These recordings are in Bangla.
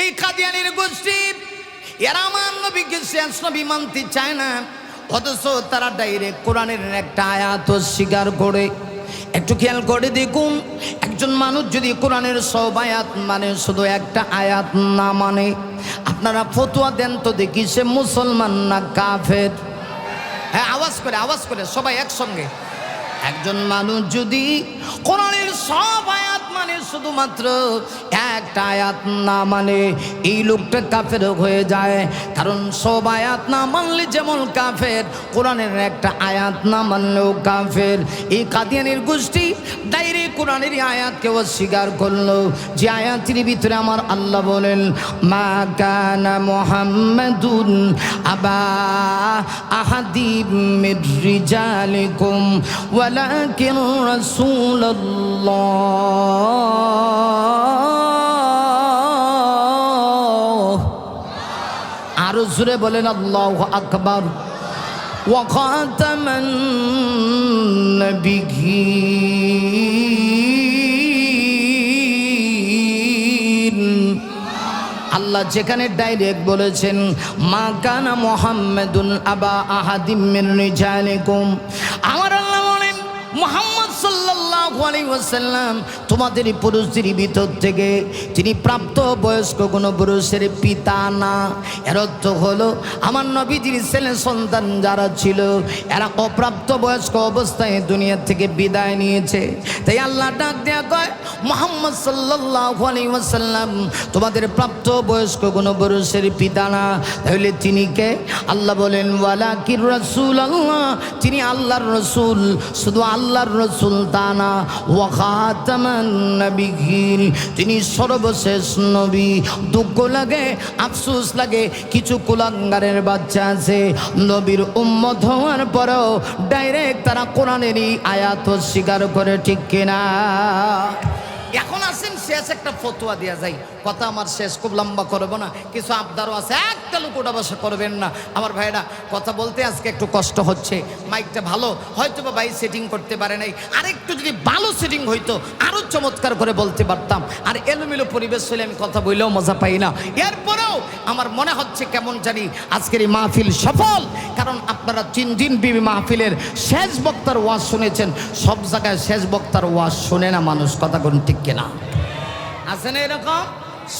এই কাদিয়ানির গোষ্ঠী এরা আমার নবীকে শেষ নবী মানতে চায় না, অথচ তারা ডাইরেক্ট কোরআনের একটা আয়াত স্বীকার করে। একটু খেয়াল করে দেখুন, একজন মানুষ যদি কোরআনের সব আয়াত মানে শুধু একটা আয়াত না মানে, আপনারা ফতোয়া দেন তো দেখি সে মুসলমান না কাফের? হ্যাঁ, আওয়াজ করে সবাই একসঙ্গে। একজন মানুষ যদি কোরআনের সব আয়াত মানে শুধুমাত্র একটা আয়াত না মানে, এই লোকটা কাফের হয়ে যায়। কারণ সব আয়াত না মানলে যেমন কাফের, কোরআনের একটা আয়াত না মানলেও কাফের। এই কাদিয়ানির গোষ্ঠী ডাইরেক্ট কোরআনের আয়াতকে অস্বীকার করলো, যে আয়াতের ভিতরে আমার আল্লাহ বলেন, মা কানা মুহাম্মাদুন আবা আহাদিম মির রিজালিকুম ওয়ালাকিন রাসূলুল্লাহ। আরো জোরে বলেন আল্লাহু আকবার। ওয়া খাতামান নাবিয়্যিন। আল্লাহ যেখানে ডাইরেক্ট বলেছেন, মা কানা মুহাম্মাদুন আবা আহাদিম মির রিজালিকুম, আমার আল্লাহ বলেন মুহাম্মদ সাল্লাল্লাহু আলাইহি ওয়াসাল্লাম তোমাদের পুরুষদের ভিতর থেকে তিনি প্রাপ্ত বয়স্ক কোনো পুরুষের পিতা না। এর অর্থ হলো আমার নবীজির ছেলে সন্তান যারা ছিল এরা অপ্রাপ্ত বয়স্ক অবস্থায় দুনিয়া থেকে বিদায় নিয়েছে। তাই আল্লাহ ডাক দেয়া কয়, মুহাম্মদ সাল্লাল্লাহু আলাইহি ওয়াসাল্লাম তোমাদের প্রাপ্ত বয়স্ক কোনো পুরুষের পিতা না। তাহলে তিনি কে? আল্লাহ বলেন, ওয়ালাকির রাসূলুল্লাহ, তিনি আল্লাহর রাসূল। শুধু আল্লাহর রাসূল তা না, ওয়া খাতামান নাবিয়্যিন, তিনি সর্বশেষ নবী। দুঃখ লাগে, আফসোস লাগে, কিছু কুলাঙ্গারের বাচ্চা আছে নবীর উম্মত হওয়ার পরেও ডাইরেক্ট তারা কোরআনেরই আয়াত স্বীকার করে, ঠিক কিনা? এখন আসেন শেষ একটা ফতোয়া দেওয়া যায়। কথা আমার শেষ, খুব লম্বা করবো না, কিছু আবদারও আছে, একটা লোক ওটা বসা করবেন না আমার ভাইরা। কথা বলতে আজকে একটু কষ্ট হচ্ছে, মাইকটা ভালো হয়তো বা ভাই সেটিং করতে পারে নাই, আরেকটু যদি ভালো সেটিং হইতো আরও চমৎকার করে বলতে পারতাম। আর এলোমেলো পরিবেশ হলে আমি কথা বললেও মজা পাই না। এরপরেও আমার মনে হচ্ছে কেমন জানি আজকের এই মাহফিল সফল, কারণ আপনারা 3 দিন বিবি মাহফিলের শেষ বক্তার ওয়াজ শুনেছেন। সব জায়গায় শেষ বক্তার ওয়াজ শোনে না মানুষ, কথা কোন ঠিক কিনা? আছে না এরকম?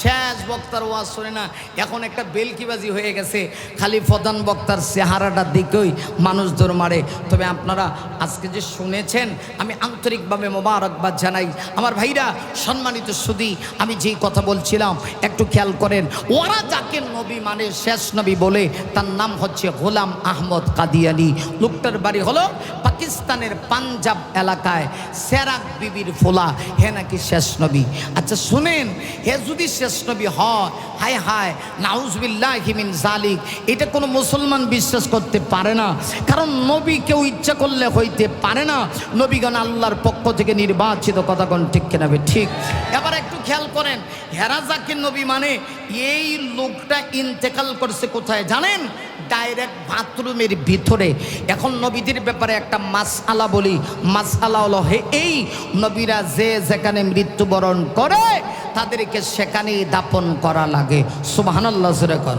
শেষ বক্তার ওয়াজ শোনে না। এখন একটা বেলকিবাজি হয়ে গেছে, খালি প্রধান বক্তার চেহারাটার দিকেই মানুষ দৌড় মারে। তবে আপনারা আজকে যে শুনেছেন আমি আন্তরিকভাবে মোবারকবাদ জানাই। আমার ভাইরা, সম্মানিত সুধী, আমি যেই কথা বলছিলাম একটু খেয়াল করেন। ওরা যাকে নবী মানে শেষ নবী বলে, তার নাম হচ্ছে গোলাম আহমদ কাদিয়ানি। লোকটার বাড়ি হলো পাকিস্তানের পাঞ্জাব এলাকায়, সেরাক বিবির ফোলা। হে নাকি শেষ নবী। আচ্ছা শুনেন, হে যদি শেষ নবী হয়, হায় হায় নাউজুবিল্লাহি মিন যালিক, এটা কোনো মুসলমান বিশ্বাস করতে পারে না। কারণ নবী কেউ ইচ্ছা করলে হইতে পারে না, নবীগণ আল্লাহর পক্ষ থেকে নির্বাচিত, কথা কোন ঠিক কিনা? ঠিক। এবার একটু খেয়াল করেন, হেরা যাকে নবী মানে, এই লোকটা ইন্তেকাল করছে কোথায় জানেন? ডাইরেক্ট বাথরুমের ভিতরে। এখন নবীদের ব্যাপারে একটা মাসআলা বলি। মাসআলা হলো, এই নবীরা যে যেখানে মৃত্যুবরণ করে তাদেরকে সেখানেই দাপন করা লাগে। সুবহানাল্লাহ জোরে কর।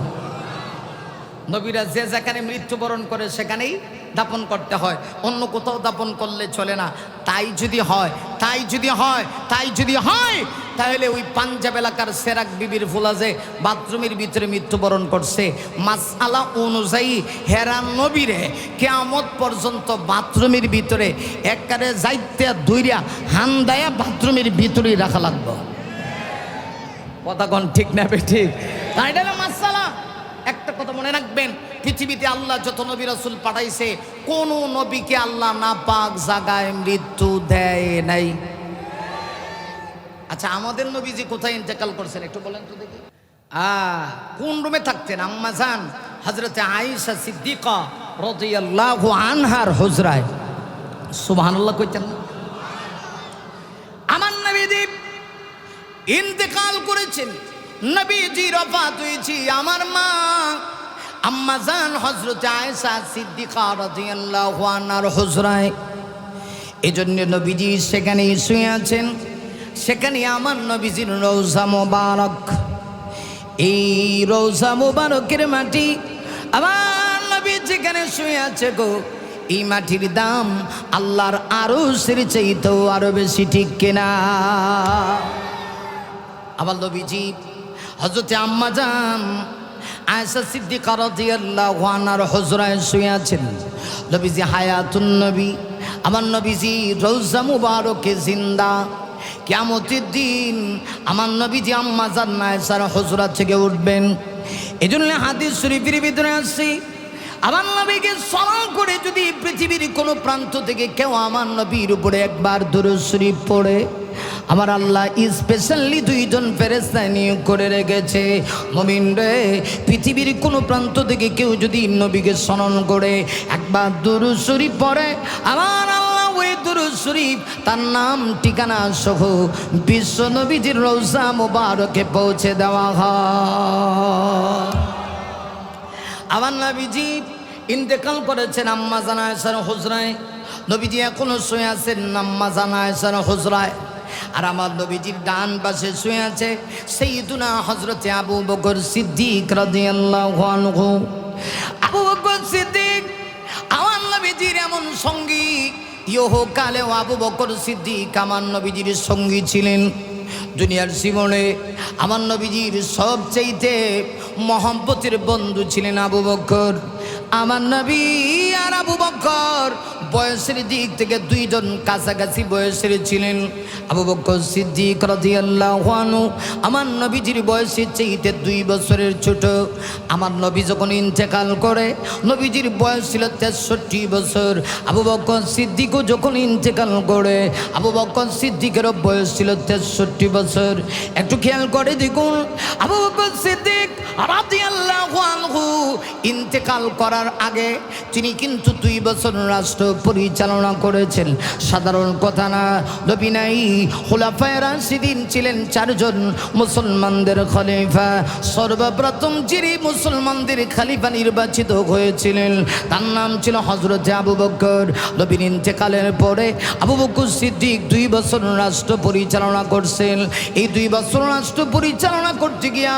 নবীরা যে যেখানে মৃত্যুবরণ করে সেখানেই দাপন করতে হয়, অন্য কোথাও দাপন করলে চলে না। তাই যদি হয় তাহলে ওই পাঞ্জাব এলাকার সেরাক বিবির ফুলা যে বাথরুমের ভিতরে মৃত্যুবরণ করছে, মাসআলা অনুযায়ী হেরা নবীরে কিয়ামত পর্যন্ত বাথরুমের ভিতরে একবারে যাইতে দুইরা হান্দায়া বাথরুমের ভিতরেই রাখা লাগবে। কথা কোন ঠিক না? ঠিক। তাই এটা না মাসআলা। একটা কথা মনে রাখবেন, পৃথিবীতে আল্লাহ যত নবী রাসূল পাঠাইছে, কোন নবীকে আল্লাহ নাপাক জায়গায় মৃত্যু দেয় নাই। আচ্ছা, আমাদের নবীজি কোথায় ইন্তেকাল করছেন একটু বলেন তো দেখি। কোন রুমে থাকতেন? আম্মা জান হযরতে আয়েশা সিদ্দিকা রাদিয়াল্লাহু আনহার হুজরায়। সুবহানাল্লাহ কইতেন না? আমার নবীজি ইন্তেকাল করেছেন, নবীজি ওফাত হয়েছে আমার মা আম্মা জান হযরতে আয়েশা সিদ্দিকা রাদিয়াল্লাহু আনহার হুজরায়। এজন্য নবীজি সেখানেই শুয়ে আছেন। সেখানে আমার নবীজির রওজা মোবারক। এই রওজা মুবারকের মাটি আমার নবী যেখানে শুয়ে আছে গো, এই মাটির দাম আল্লাহর আরশের চাইতেও আরো বেশি, ঠিক কিনা? আবার নবীজি হযরতে আম্মা জান আয়েশা সিদ্দিকা রাদিয়াল্লাহু আনহার হুজরায় শুয়ে আছেন। নবীজি হায়াতুন নবী, আমার নবীজি রওজা মুবারকে জিন্দা। কিয়ামতের দিন আমার নবীজি আম্মা জান আয়েশার হুজরা থেকে উঠবেন। এজন্য হাদিস শরীফের ভিতরে আসছে, আমার নবীকে স্মরণ করে যদি পৃথিবীর কোনো প্রান্ত থেকে কেউ আমার নবীর উপরে একবার দুরূদ শরীফ পড়ে, আমার আল্লাহ স্পেশালি দুইজন ফেরেশতা নিয়োগ করে রেখেছে। মুমিন রে, পৃথিবীর কোনো প্রান্ত থেকে কেউ যদি নবীকে স্মরণ করে একবার দুরূদ শরীফ পড়ে, আমার আল্লাহ ওই দুরূদ শরীফ তার নাম ঠিকানা সহ বিশ্ব নবীজির রওজা মুবারকে পৌঁছে দেওয়া হয়। আমার নবীজি ইন্তেকাল করেছেন আম্মা জান আয়েশার হুজরায়। নবীজি এখনো শুয়ে আছেন আম্মা জান আয়েশার হুজরায়। আর আমার নবীজির ডান পাশে শুয়ে আছে সাইয়্যিদুনা হযরতে আবু বকর সিদ্দিক রাদিয়াল্লাহু আনহু। আবু বকর সিদ্দিক আমার নবীজির এমন সঙ্গী, ইহকালেও আবু বকর সিদ্দিক আমার নবীজির সঙ্গী ছিলেন। দুনিয়ার জীবনে আমার নবীজির সবচাইতে মহব্বতের বন্ধু ছিলেন আবু বকর। আমার নবী আর আবু বকর বয়সের দিক থেকে দুইজন কাছাকাছি বয়সের ছিলেন। আবু বকর সিদ্দিক রাদিয়াল্লাহু আনহু আমার নবীজির বয়সের চাইতে 2 বছরের ছোট। আমার নবী যখন ইন্তেকাল করে নবীজির বয়স ছিল 63 বছর। আবু বকর সিদ্দিকও যখন ইন্তেকাল করে আবু বকর সিদ্দিকেরও বয়স ছিল 63 বছর। একটু খেয়াল করে দেখুন, আবু বকর সিদ্দিক রাদিয়াল্লাহু আনহু ইন্তেকাল করার আগে তিনি কিন্তু 2 বছর রাষ্ট্র পরিচালনা করেছেন। সাধারণ কথা না, নবী নাই, খুলাফায়ে রাশিদিন ছিলেন 4 জন মুসলমানদের খলিফা। সর্বপ্রথম যিনি মুসলমানদের খলিফা নির্বাচিত হয়েছিলেন তার নাম ছিল হযরতে আবু বকর। নবীর ইন্তেকালের পরে আবু বকর সিদ্দিক 2 বছর রাষ্ট্র পরিচালনা করছেন। এই 2 বছর রাষ্ট্র পরিচালনা করতে গিয়া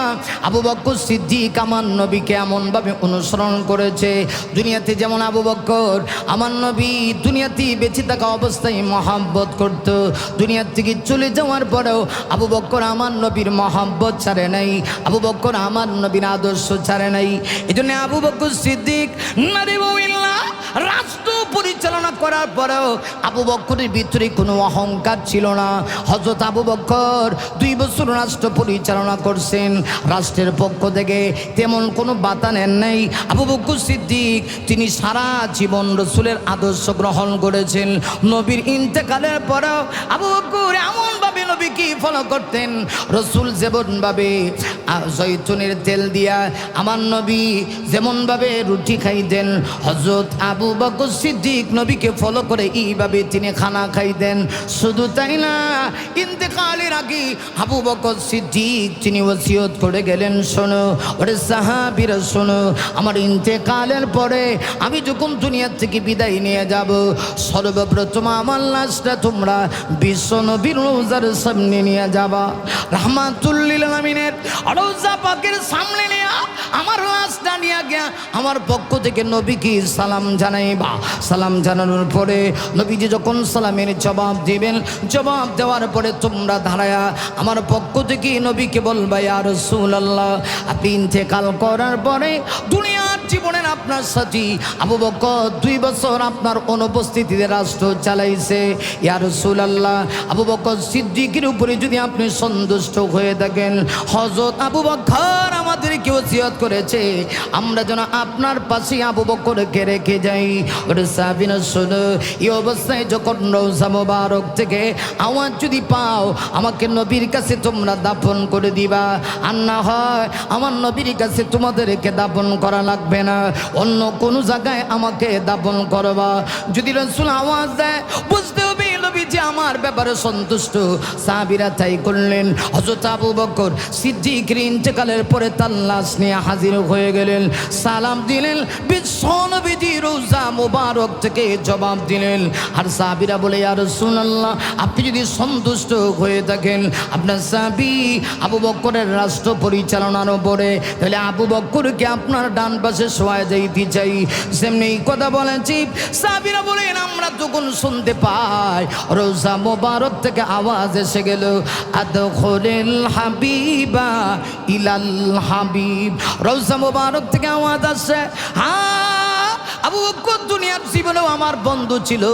আবু বকর সিদ্দিক আমার নবীকে এমনভাবে অনুসরণ করেছে, দুনিয়াতে যেমন আবু বকর আমার নবী দুনিয়াতে বেঁচে থাকা অবস্থায় মহব্বত করত, দুনিয়ার থেকে চলে যাওয়ার পরেও আবু বকর আমার নবীর মহব্বত ছাড়ে নাই, আবু বকর আমার নবীর আদর্শ ছাড়ে নাই। এই জন্য আবু বকর সিদ্দিক রাষ্ট্র পরিচালনা করার পরেও আবু বকরের ভিতরে কোনো অহংকার ছিল না। হযরত আবু বকর 2 বছর রাষ্ট্র পরিচালনা করছেন, রাষ্ট্রের পক্ষ থেকে তেমন কোনো বাতা নেন নাই। আবু বকর সিদ্দিক তিনি সারা জীবন রসুলের আদর্শ গ্রহণ করেছেন। নবীর ইন্তেকালের পরেও আবু বকর এমনভাবে নবীকে ফলো করতেন, রসুল যেমনভাবে জৈতুনের তেল দিয়া আমার নবী যেমনভাবে রুটি খাইতেন, হযরত আবু বকর সিদ্দিক নবীকে ফলো করে এইভাবে তিনি খানা খাইতেন। শুধু তাই না, ইন্তেকালের আগে আবু বকর সিদ্দিক তিনি ওসিয়ত করে গেলেন, শোনো ওরে সাহাবীরা শোনো, আমার ইন্তেকালের পরে আমি যখন দুনিয়া থেকে বিদায় নিয়ে যাব, সর্বপ্রথম আমার লাশটা তোমরা বিশ্ব নবীর রওজার সামনে নিয়ে যাবা। রাহমাতুল লিল আলামিনের রওজা পাকের সামনে নিয়ে আমার লাশটা নিয়ে গিয়া আমার পক্ষ থেকে নবীকে সালাম জানাইবা। সালাম জানানোর পরে নবীজি যখন সালামের জবাব দিবেন, জবাব দেওয়ার পরে তোমরা দাঁড়ায়া আমার পক্ষ থেকে নবীকে বলবা, ইয়া রাসূলুল্লাহ, আপনি ইন্তেকাল করার পরে দুনিয়ার জীবনের আপনার সাথী আবু বকর 2 বছর আপনার অনুপস্থিতিতে রাষ্ট্র চালাইছে। ইয়া রাসূলুল্লাহ, আবু বকর সিদ্দিকের উপরে যদি আপনি সন্তুষ্ট হয়ে থাকেন, হযরত আবু বকর আমাদেরকে ওসিয়ত করেছে আমরা যেন আপনার পাশে আবু বকরকে রেখে যাই। ওরে সাহাবীরা শোনো, এই অবস্থায় যখন রওজা মুবারক থেকে আওয়াজ যদি পাও আমাকে নবীর কাছে তোমরা দাফন করে দিবা, আর না হয় আমার নবীর কাছে তোমাদেরকে দাফন করা লাগবে না, অন্য কোনো জায়গায় আমাকে দাফন করবা। যদি রাসূল আওয়াজ দেয় বুঝতে হবে নবী যে আমার ব্যাপারে সন্তুষ্ট। সাহাবীরা তাই করলেন। হযরত আবু বকর সিদ্দিক ইন্তেকালের পরে তার লাশ নিয়ে হাজির হয়ে গেলেন, সালাম দিলেন, বিশ্বনবীজির রওজা মোবারক থেকে জবাব দিলেন। আর সাহাবীরা বলে, ইয়া রাসূলুল্লাহ, আপনি যদি সন্তুষ্ট হয়ে থাকেন আপনার সাহাবী আবু বকরের রাষ্ট্র পরিচালনার উপরে, তাহলে আবু বকরকে আপনার ডান পাশে শোয়া যাইতে চাই। সেমনি কথা বলেছি। সাহাবীরা বলেন, আমরা তখন শুনতে পাই রওজা মোবারক থেকে আওয়াজ এসে গেল, আদখুলিল হাবিবা ইলাল হাবিব। রওজা মোবারক থেকে আওয়াজ আসছে, হ্যাঁ, আবু বকর দুনিয়ার জীবনেও আমার বন্ধু ছিল,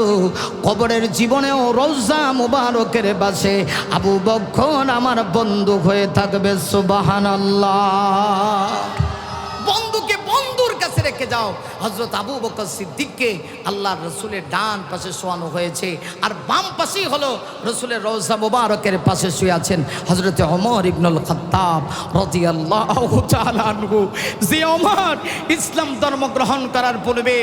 কবরের জীবনেও রওজা মোবারকের পাশে আবু বকর আমার বন্ধু হয়ে থাকবে। সুবহানাল্লাহ। বন্ধুকে বন্ধুর কাছে রেখে যাও। হযরত আবু বকর সিদ্দিককে আল্লাহর রাসূলের ডান পাশে শোয়ানো হয়েছে, আর বাম পাশেই হলো রাসূলের রওজা মোবারকের পাশে শুয়ে আছেন হযরত ওমর ইবনুল খাত্তাব রাদিয়াল্লাহু তাআলা আনহু। যে ওমর ইসলাম ধর্ম গ্রহণ করার পূর্বে,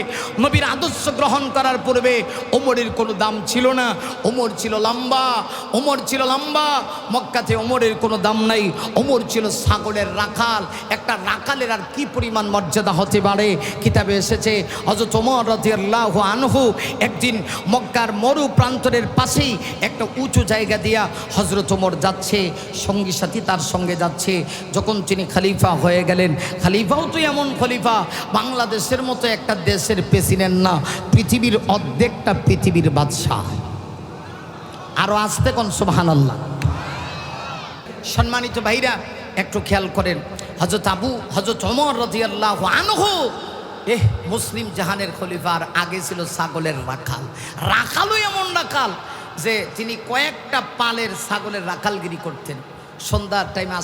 নবীর আদর্শ গ্রহণ করার পূর্বে ওমরের কোনো দাম ছিল না। ওমর ছিল লম্বা, ওমর ছিল লম্বা। মক্কাতে ওমরের কোনো দাম নাই। ওমর ছিল ছাগলের রাখাল। একটা রাখালের আর কি পরিমাণ মর্যাদা হতে পারে? কিতাবে এসেছে হযরত ওমর রাদিয়াল্লাহু আনহু একদিন মক্কার মরু প্রান্তরের পাশেই একটা উঁচু জায়গা দিয়া হযরত ওমর যাচ্ছে, সঙ্গী সাথী তার সঙ্গে যাচ্ছে। যখন তিনি খলিফা হয়ে গেলেন, খলিফাও তো এমন খলিফা, বাংলাদেশের মতো একটা দেশের প্রেসিডেন্ট না, পৃথিবীর অর্ধেকটা পৃথিবীর বাদশাহ। আরো আসতে কোন সুবহানাল্লাহ। সম্মানিত ভাইরা, একটু খেয়াল করেন, হযরত ওমর রাদিয়াল্লাহু আনহু মুসলিম জাহানের খলিফার আগে ছিল ছাগলের রাখাল। রাখালও এমন রাখাল যে তিনি কয়েকটা পালের ছাগলের রাখালগিরি করতেন। সন্ধ্যার টাইমে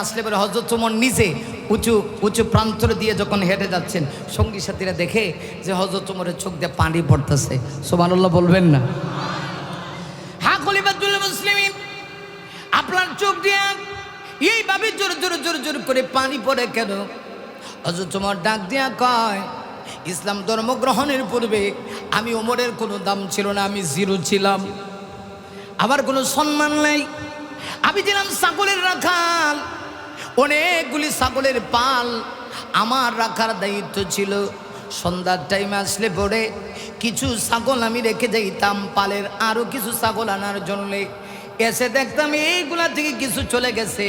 আসলে পরে হযরত ওমর নিজে উঁচু উঁচু প্রান্তর দিয়ে যখন হেঁটে যাচ্ছেন, সঙ্গী সাথীরা দেখে যে হযরত ওমরের চোখ দিয়ে পানি পড়তেছে। সুবহানাল্লাহ বলবেন না? হ্যাঁ, খলিফাতুল মুসলিমিন, আপনার চোখ দিয়ে এইভাবে জোর জোর জোর জোর করে পানি পড়ে কেন? হযরত ওমর ডাক দিয়া কয়, ইসলাম ধর্ম গ্রহণের পূর্বে আমি ওমরের কোনো দাম ছিল না, আমি জিরো ছিলাম, আমার কোনো সম্মান নাই। আমি ছিলাম ছাগলের রাখাল, অনেকগুলি ছাগলের পাল আমার রাখার দায়িত্ব ছিল। সন্ধ্যার টাইমে আসলে পরে কিছু ছাগল আমি রেখে যাইতাম পালের, আরও কিছু ছাগল আনার জন্যে। এসে দেখতাম এইগুলা থেকে কিছু চলে গেছে,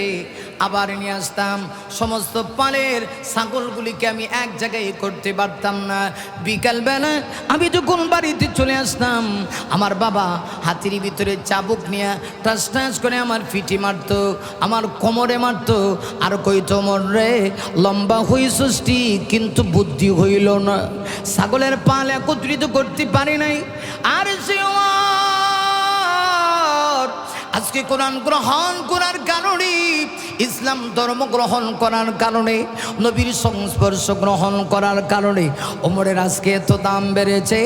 আবার নিয়ে আসতাম। সমস্ত পালের ছাগলগুলিকে আমি এক জায়গায় করতে পারতাম না। বিকালবেলা আমি যখন বাড়িতে চলে আসতাম, আমার বাবা হাতির ভিতরে চাবুক নিয়ে টাস টাস করে আমার পিঠে মারতো, আমার কোমরে মারতো, আর কইতো, ওমর রে, লম্বা হইছস ঠিক, কিন্তু বুদ্ধি হইল না, ছাগলের পাল একত্রিত করতে পারি নাই। আর সে আজকে কোরআন গ্রহণ করার কারণে, ইসলাম ধর্ম গ্রহণ করার কারণে, নবীর সংস্পর্শ গ্রহণ করার কারণে ওমরের আজকে এত দাম বেড়েছে।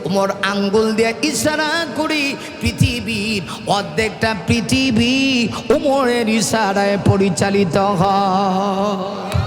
ওমর আঙ্গুল দিয়ে ইশারা করি পৃথিবীর অর্ধেকটা পৃথিবী ওমরের ইশারায় পরিচালিত হয়।